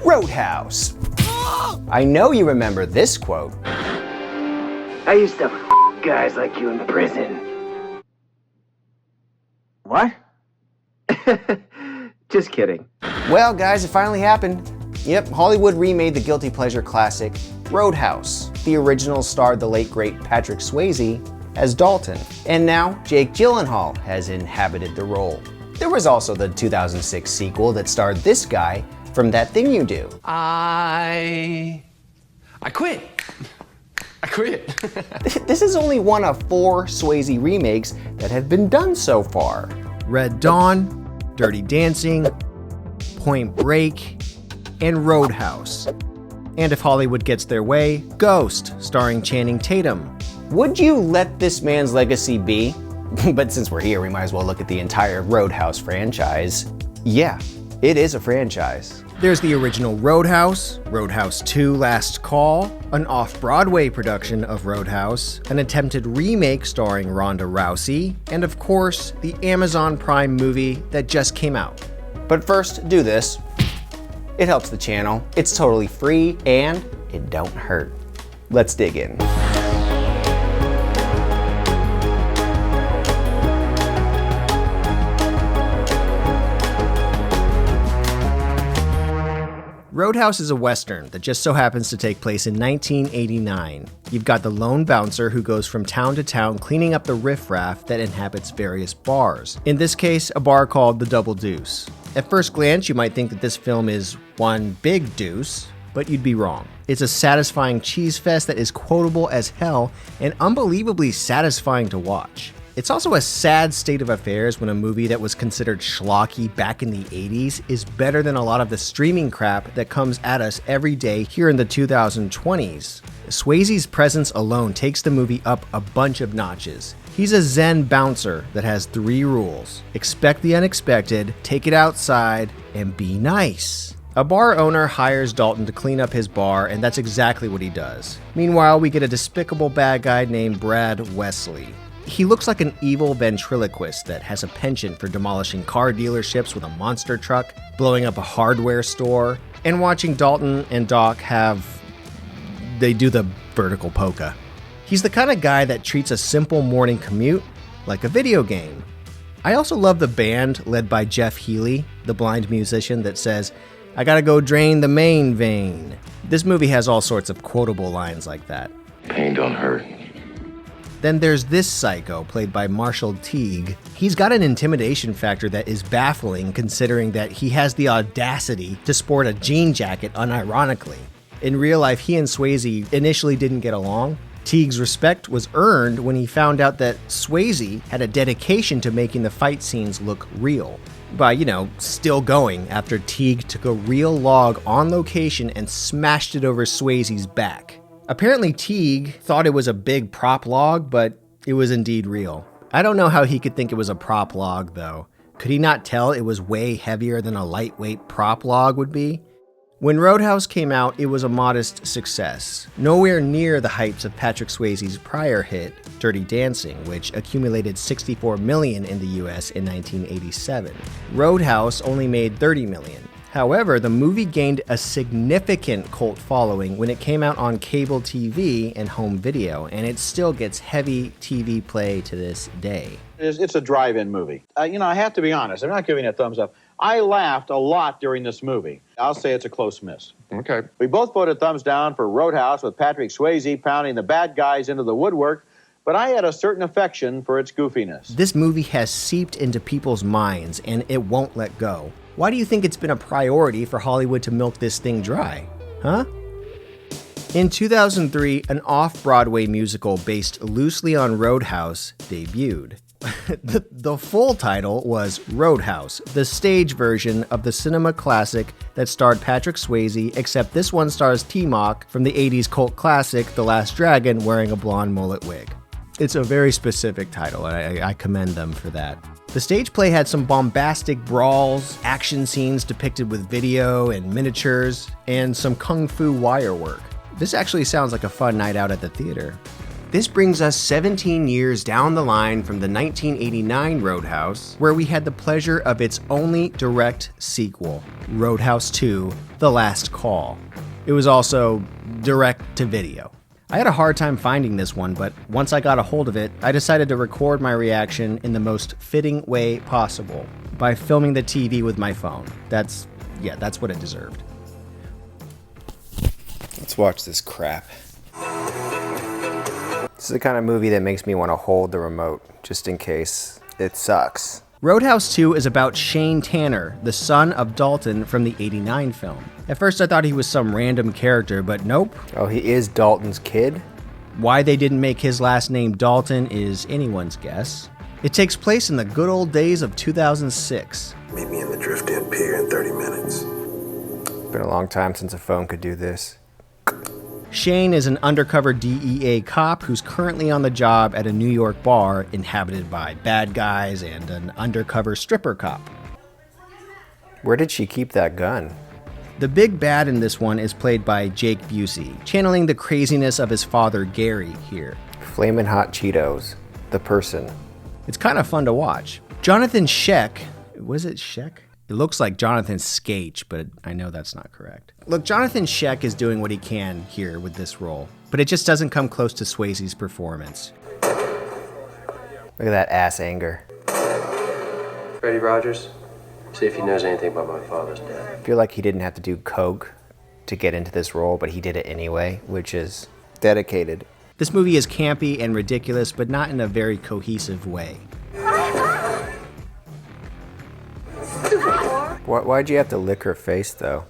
Roadhouse. I know you remember this quote. I used to guys like you in prison. What? Just kidding. Well, guys, it finally happened. Yep, Hollywood remade the guilty pleasure classic Roadhouse. The original starred the late great Patrick Swayze as Dalton, and now Jake Gyllenhaal has inhabited the role. There was also the 2006 sequel that starred this guy from That Thing You Do. I quit. I quit. This is only one of 4 Swayze remakes that have been done so far. Red Dawn, Dirty Dancing, Point Break, and Roadhouse. And if Hollywood gets their way, Ghost, starring Channing Tatum. Would you let this man's legacy be? But since we're here, we might as well look at the entire Roadhouse franchise. Yeah, it is a franchise. There's the original Roadhouse, Roadhouse 2 Last Call, an off-Broadway production of Roadhouse, an attempted remake starring Ronda Rousey, and of course, the Amazon Prime movie that just came out. But first, do this. It helps the channel, it's totally free, and it don't hurt. Let's dig in. Roadhouse is a Western that just so happens to take place in 1989. You've got the lone bouncer who goes from town to town cleaning up the riffraff that inhabits various bars. In this case, a bar called the Double Deuce. At first glance, you might think that this film is one big deuce, but you'd be wrong. It's a satisfying cheese fest that is quotable as hell and unbelievably satisfying to watch. It's also a sad state of affairs when a movie that was considered schlocky back in the 80s is better than a lot of the streaming crap that comes at us every day here in the 2020s. Swayze's presence alone takes the movie up a bunch of notches. He's a Zen bouncer that has 3 rules. Expect the unexpected, take it outside, and be nice. A bar owner hires Dalton to clean up his bar, and that's exactly what he does. Meanwhile, we get a despicable bad guy named Brad Wesley. He looks like an evil ventriloquist that has a penchant for demolishing car dealerships with a monster truck, blowing up a hardware store, and watching Dalton and Doc they do the vertical polka. He's the kind of guy that treats a simple morning commute like a video game. I also love the band led by Jeff Healey, the blind musician that says, "I gotta go drain the main vein." This movie has all sorts of quotable lines like that. Pain don't hurt. Then there's this psycho, played by Marshall Teague. He's got an intimidation factor that is baffling considering that he has the audacity to sport a jean jacket unironically. In real life, he and Swayze initially didn't get along. Teague's respect was earned when he found out that Swayze had a dedication to making the fight scenes look real. By, still going after Teague took a real log on location and smashed it over Swayze's back. Apparently Teague thought it was a big prop log, but it was indeed real. I don't know how he could think it was a prop log, though. Could he not tell it was way heavier than a lightweight prop log would be? When Roadhouse came out, it was a modest success. Nowhere near the heights of Patrick Swayze's prior hit, Dirty Dancing, which accumulated $64 million in the US in 1987. Roadhouse only made $30 million. However, the movie gained a significant cult following when it came out on cable TV and home video, and it still gets heavy TV play to this day. It's a drive-in movie. I have to be honest. I'm not giving it a thumbs up. I laughed a lot during this movie. I'll say it's a close miss. Okay. We both voted thumbs down for Roadhouse with Patrick Swayze pounding the bad guys into the woodwork, but I had a certain affection for its goofiness. This movie has seeped into people's minds, and it won't let go. Why do you think it's been a priority for Hollywood to milk this thing dry? Huh? In 2003, an off-Broadway musical based loosely on Roadhouse debuted. The full title was Roadhouse, the stage version of the cinema classic that starred Patrick Swayze, except this one stars T-Mock from the 80s cult classic The Last Dragon wearing a blonde mullet wig. It's a very specific title, and I commend them for that. The stage play had some bombastic brawls, action scenes depicted with video and miniatures, and some kung fu wire work. This actually sounds like a fun night out at the theater. This brings us 17 years down the line from the 1989 Roadhouse, where we had the pleasure of its only direct sequel, Roadhouse 2: The Last Call. It was also direct to video. I had a hard time finding this one, but once I got a hold of it, I decided to record my reaction in the most fitting way possible, by filming the TV with my phone. That's what it deserved. Let's watch this crap. This is the kind of movie that makes me want to hold the remote, just in case it sucks. Roadhouse 2 is about Shane Tanner, the son of Dalton from the '89 film. At first I thought he was some random character, but nope. Oh, he is Dalton's kid? Why they didn't make his last name Dalton is anyone's guess. It takes place in the good old days of 2006. Meet me in the Drift Inn Pier in 30 minutes. Been a long time since a phone could do this. Shane is an undercover DEA cop who's currently on the job at a New York bar inhabited by bad guys and an undercover stripper cop. Where did she keep that gun? The big bad in this one is played by Jake Busey, channeling the craziness of his father Gary here. Flamin' Hot Cheetos, the person. It's kind of fun to watch. Jonathan Scheck, was it Scheck? It looks like Jonathan Skate, but I know that's not correct. Look, Jonathan Scheck is doing what he can here with this role, but it just doesn't come close to Swayze's performance. Look at that ass anger. Freddie Rogers, see if he knows anything about my father's death. I feel like he didn't have to do coke to get into this role, but he did it anyway, which is dedicated. This movie is campy and ridiculous, but not in a very cohesive way. Why'd you have to lick her face, though?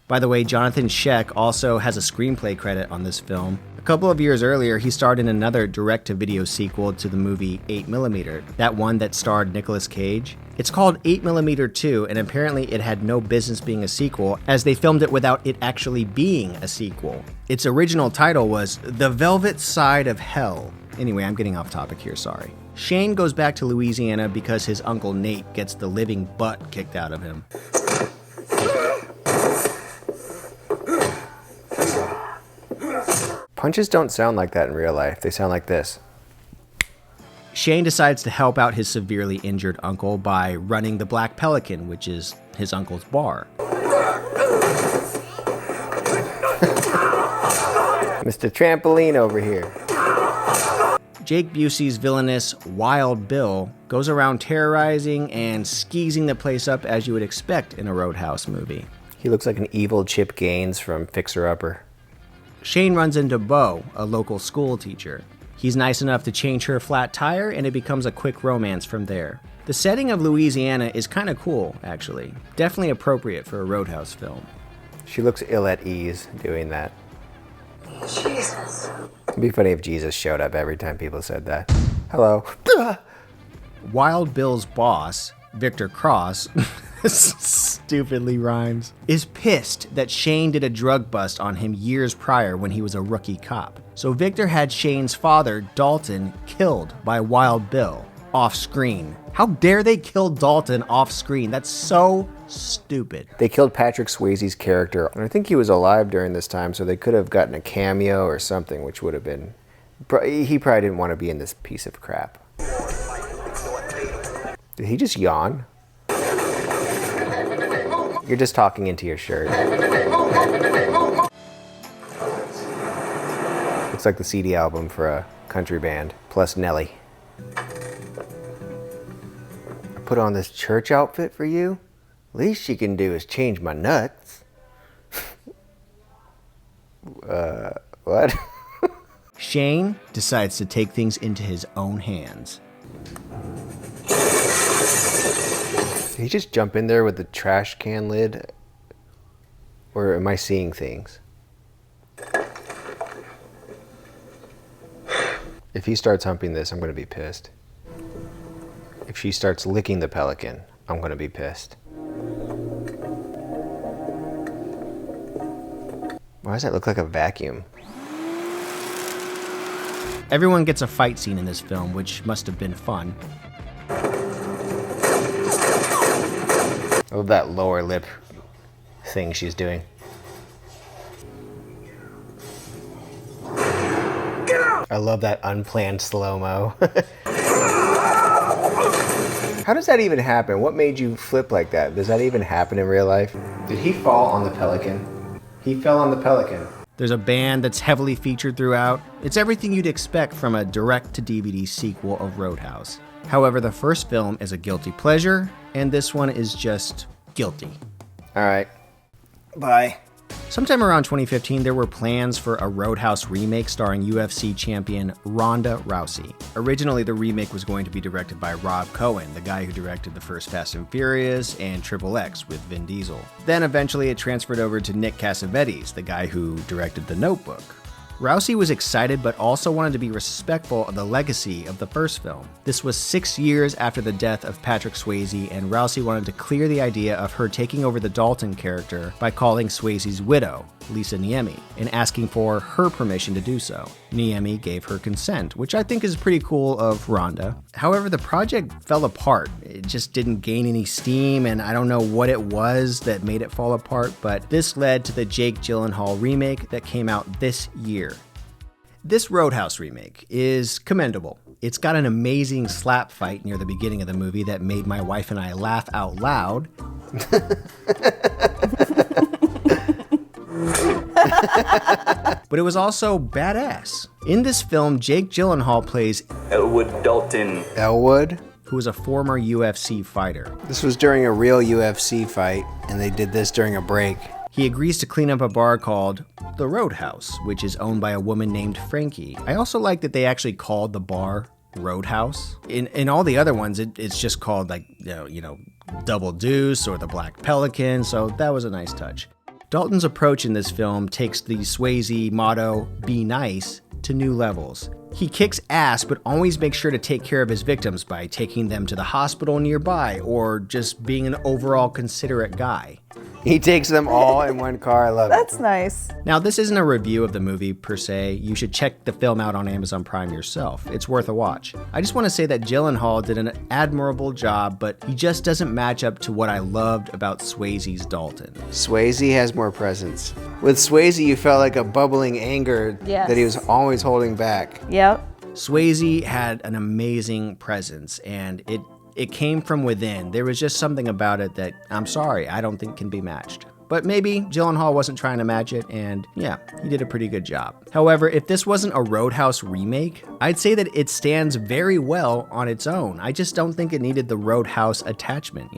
By the way, Jonathan Scheck also has a screenplay credit on this film. A couple of years earlier, he starred in another direct-to-video sequel to the movie 8mm, that one that starred Nicolas Cage. It's called 8mm 2, and apparently it had no business being a sequel, as they filmed it without it actually being a sequel. Its original title was The Velvet Side of Hell. Anyway, I'm getting off topic here, sorry. Shane goes back to Louisiana because his uncle Nate gets the living butt kicked out of him. Punches don't sound like that in real life. They sound like this. Shane decides to help out his severely injured uncle by running the Black Pelican, which is his uncle's bar. Mr. Trampoline over here. Jake Busey's villainous Wild Bill goes around terrorizing and skeezing the place up as you would expect in a Roadhouse movie. He looks like an evil Chip Gaines from Fixer Upper. Shane runs into Bo, a local school teacher. He's nice enough to change her flat tire, and it becomes a quick romance from there. The setting of Louisiana is kind of cool, actually. Definitely appropriate for a Roadhouse film. She looks ill at ease doing that. Jesus. It'd be funny if Jesus showed up every time people said that. Hello. Wild Bill's boss, Victor Cross, stupidly rhymes, is pissed that Shane did a drug bust on him years prior when he was a rookie cop. So Victor had Shane's father, Dalton, killed by Wild Bill off screen. How dare they kill Dalton off screen? That's so stupid. They killed Patrick Swayze's character, and I think he was alive during this time, so they could have gotten a cameo or something, which would have been... He probably didn't want to be in this piece of crap. Did he just yawn? You're just talking into your shirt. Looks like the CD album for a country band, plus Nelly. I put on this church outfit for you? Least you can do is change my nuts. What? Shane decides to take things into his own hands. Did he just jump in there with the trash can lid? Or am I seeing things? If he starts humping this, I'm going to be pissed. If she starts licking the pelican, I'm going to be pissed. Why does that look like a vacuum? Everyone gets a fight scene in this film, which must have been fun. I love that lower lip thing she's doing. I love that unplanned slow-mo. How does that even happen? What made you flip like that? Does that even happen in real life? Did he fall on the Pelican? He fell on the Pelican. There's a band that's heavily featured throughout. It's everything you'd expect from a direct-to-DVD sequel of Roadhouse. However, the first film is a guilty pleasure, and this one is just guilty. All right. Bye. Sometime around 2015, there were plans for a Roadhouse remake starring UFC champion Ronda Rousey. Originally, the remake was going to be directed by Rob Cohen, the guy who directed the first Fast and Furious and Triple X with Vin Diesel. Then eventually it transferred over to Nick Cassavetes, the guy who directed The Notebook. Rousey was excited but also wanted to be respectful of the legacy of the first film. This was 6 years after the death of Patrick Swayze, and Rousey wanted to clear the idea of her taking over the Dalton character by calling Swayze's widow, Lisa Niemi, and asking for her permission to do so. Niemi gave her consent, which I think is pretty cool of Rhonda. However, the project fell apart. It just didn't gain any steam, and I don't know what it was that made it fall apart, but this led to the Jake Gyllenhaal remake that came out this year. This Roadhouse remake is commendable. It's got an amazing slap fight near the beginning of the movie that made my wife and I laugh out loud. But it was also badass. In this film, Jake Gyllenhaal plays Elwood Dalton. Elwood, who is a former UFC fighter. This was during a real UFC fight, and they did this during a break. He agrees to clean up a bar called The Roadhouse, which is owned by a woman named Frankie. I also like that they actually called the bar Roadhouse. In all the other ones, it's just called like, Double Deuce or the Black Pelican, so that was a nice touch. Dalton's approach in this film takes the Swayze motto, "Be nice," to new levels. He kicks ass, but always makes sure to take care of his victims by taking them to the hospital nearby or just being an overall considerate guy. He takes them all in one car. I love it. That's nice. Now, this isn't a review of the movie per se. You should check the film out on Amazon Prime yourself. It's worth a watch. I just want to say that Gyllenhaal did an admirable job, but he just doesn't match up to what I loved about Swayze's Dalton. Swayze has more presence. With Swayze, you felt like a bubbling anger that he was always holding back. Yep. Swayze had an amazing presence, and it came from within. There was just something about it that, I'm sorry, I don't think can be matched. But maybe Gyllenhaal wasn't trying to match it, and yeah, he did a pretty good job. However, if this wasn't a Roadhouse remake, I'd say that it stands very well on its own. I just don't think it needed the Roadhouse attachment,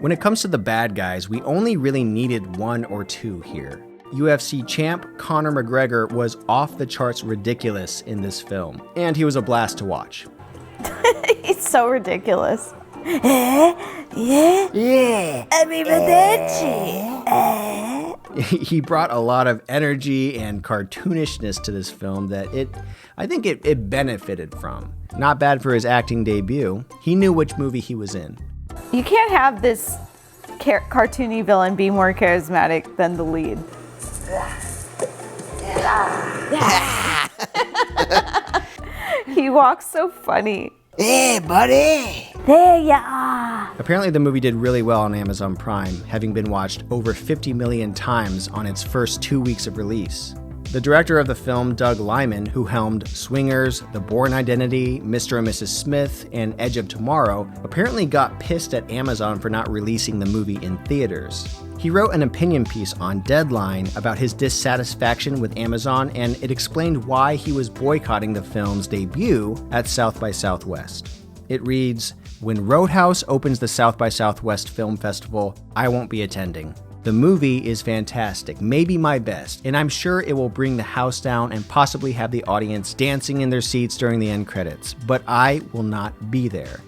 When it comes to the bad guys, we only really needed one or two here. UFC champ Conor McGregor was off the charts ridiculous in this film, and he was a blast to watch. He's so ridiculous. Yeah. He brought a lot of energy and cartoonishness to this film that I think it benefited from. Not bad for his acting debut. He knew which movie he was in. You can't have this cartoony villain be more charismatic than the lead. He walks so funny. Hey, buddy! There you are! Apparently the movie did really well on Amazon Prime, having been watched over 50 million times on its first 2 weeks of release. The director of the film, Doug Liman, who helmed Swingers, The Bourne Identity, Mr. and Mrs. Smith, and Edge of Tomorrow, apparently got pissed at Amazon for not releasing the movie in theaters. He wrote an opinion piece on Deadline about his dissatisfaction with Amazon, and it explained why he was boycotting the film's debut at South by Southwest. It reads, "When Roadhouse opens the South by Southwest Film Festival, I won't be attending. The movie is fantastic, maybe my best, and I'm sure it will bring the house down and possibly have the audience dancing in their seats during the end credits, but I will not be there."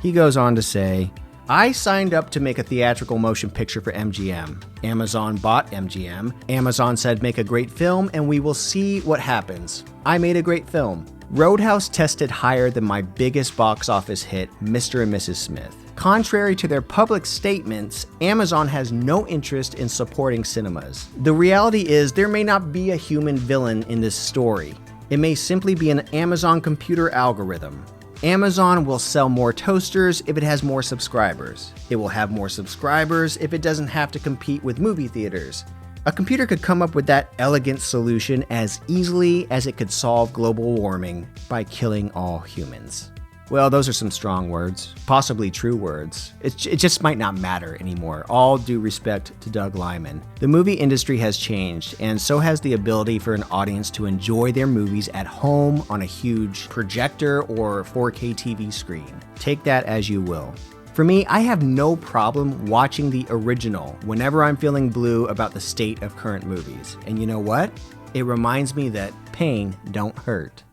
He goes on to say, "I signed up to make a theatrical motion picture for MGM. Amazon bought MGM. Amazon said make a great film and we will see what happens. I made a great film. Roadhouse tested higher than my biggest box office hit, Mr. and Mrs. Smith. Contrary to their public statements, Amazon has no interest in supporting cinemas. The reality is there may not be a human villain in this story. It may simply be an Amazon computer algorithm. Amazon will sell more toasters if it has more subscribers. It will have more subscribers if it doesn't have to compete with movie theaters. A computer could come up with that elegant solution as easily as it could solve global warming by killing all humans. Well, those are some strong words, possibly true words. It just might not matter anymore. All due respect to Doug Liman. The movie industry has changed, and so has the ability for an audience to enjoy their movies at home on a huge projector or 4K TV screen. Take that as you will. For me, I have no problem watching the original whenever I'm feeling blue about the state of current movies. And you know what? It reminds me that pain don't hurt.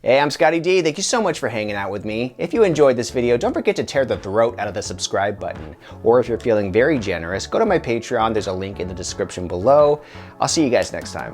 Hey, I'm Scotty D. Thank you so much for hanging out with me. If you enjoyed this video, don't forget to tear the throat out of the subscribe button. Or if you're feeling very generous, go to my Patreon. There's a link in the description below. I'll see you guys next time.